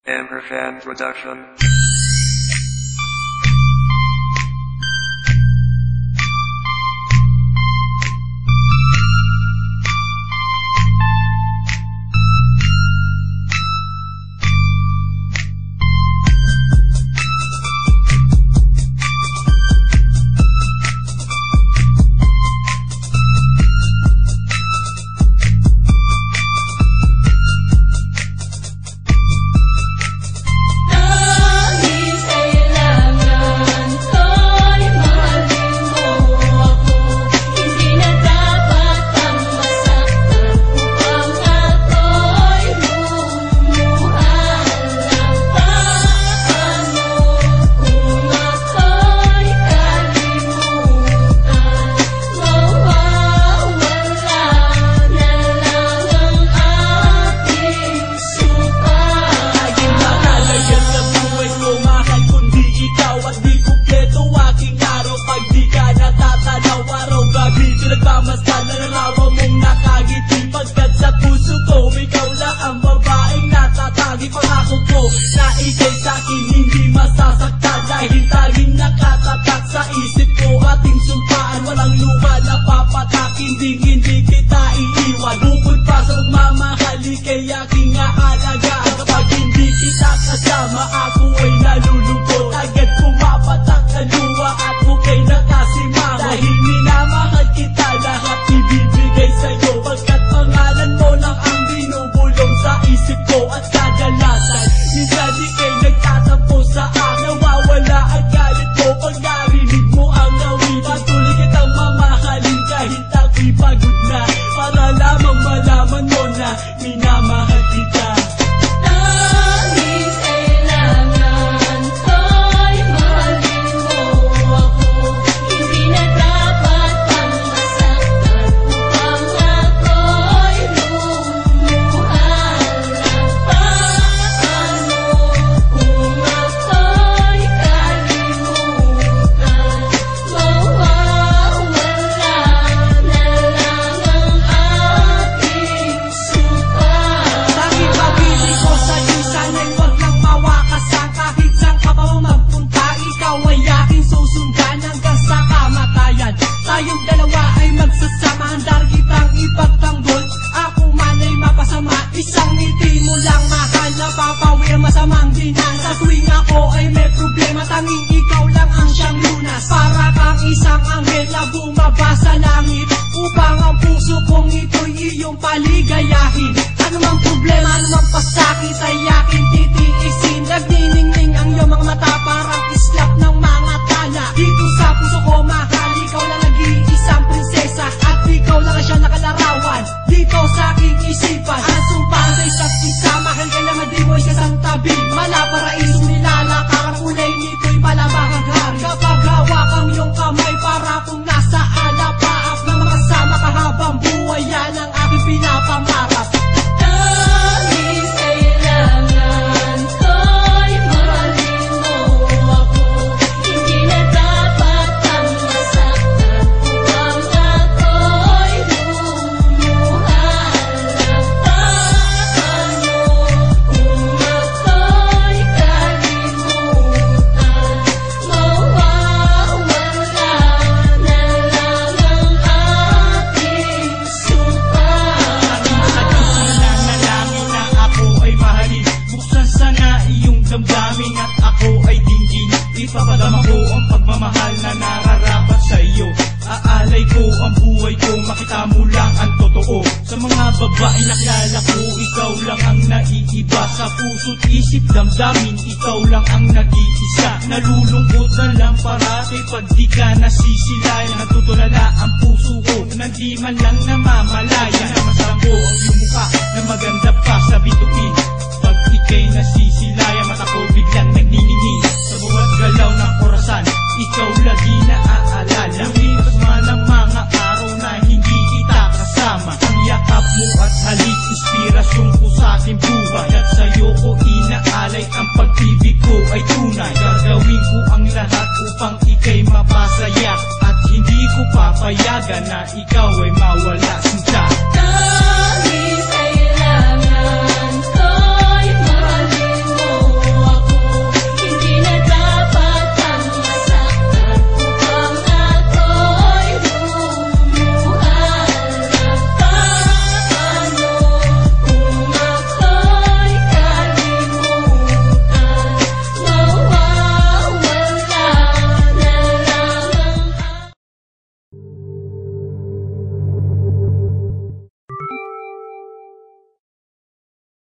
Amberfan Production. Na ikay sa'kin hindi masasaktan, dahil tanging nakatatak sa isip ko ating sumpaan. Walang luha na papatak, hindi kita iiwan. Bukod pa sa pagmamahal, ikay aking aalagaan. Kapag hindi kita kasama, ako ay nalulungkot. Agad pumapatak na luha at mukay nakasimango. Dahil minamahal kita, lahat ibibigay sa'yo. Pagkat pangalan mo lang ang binubulong sa isip ko. At kadalasan minsan ikay nagtatampo sa akin. Nawawala ang galit mo pag narinig mo ang awit. Patuloy kitang mamahalin kahit ako'y pagod na, para lamang malaman mo na minamahal kita. Tanging kailangan ko'y mahalin mo ako. Hindi na dapat pang masaktan upang ako'y lumuhal. Paano kung ako'y kalimutan? Mawawala na lang ang aking suka. Tanging pag-ibig ko sa'yo, sana'y huwag nang mawakasan. Kahit saan ka pa magpunta, ikaw ay aking susundan hanggang sa kamatayan. Tayong dalawa ay magsasama, handar kitang ipagtanggol. Ako man ay mapasama, isang ngiti mo lang mahal, napapawi ang masamang dinan. Sa tuwing ako ay may problema, tanging ikaw lang ang siyang lunas. Para kang isang anghel na bumaba sa langit, upang ang puso kong ito'y iyong paligayahin. Anumang problema, anumang pasakit ay aking titiisin. Nagniningning ang iyong mga mata, parang islap ng mga tala. Dito sa puso ko mahal, ikaw lang nag-iisang prinsesa, at ikaw lang ang siyang nakalarawan dito sa aking isipan. Ang sumpa sa isa't isa, mahal ka lang at di mo isasang tabi. Malaparaisong nilalakar, ang kulay nito'y malabahaghari. Kapag hawak ang iyong kamay, para kung nasa alapaap na makasama ka habang buhay, yan ang aking pinapangarap. Tanging kailangan ko'y mahalin mo ako. Hindi na dapat pang masaktan upang ako'y lumuhal. Paano kung ako'y kalimutan? Mawawala na lang ang aking suka. Nanalangin na ako ay mahalin, buksan sana iyong damdamin at ako ay dinggin. Ipapadama ko ang pagmamahal na nararapat sa iyo. Aalay ko ang buhay ko, makita mo lang ang totoo. Sa mga babae nakilala ko, ikaw lang ang naiiba. Sa puso't isip damdamin, ikaw lang ang nag-iisa. Nalulungkot na lang parati pag di ka nasisilayan. Natutulala ang puso ko, nang di man lang namamalaya. Namasarang ko ang iyong mukha na maganda pa sa bituin. Pag ika'y nasisilayan, mata ko biglang nagniningin. Sa bawat galaw ng orasan, ikaw lagi naaalala. Lumipas man ang mga araw na hindi kita kasama. Ang yakap mo at halik, inspirasyon ko sa aking buhay. At sa'yo ko inaalay, ang pag-ibig ko ay tunay. Gagawin ko ang lahat upang ika'y mapasaya, at hindi ko papayagan na ikaw ay mawala.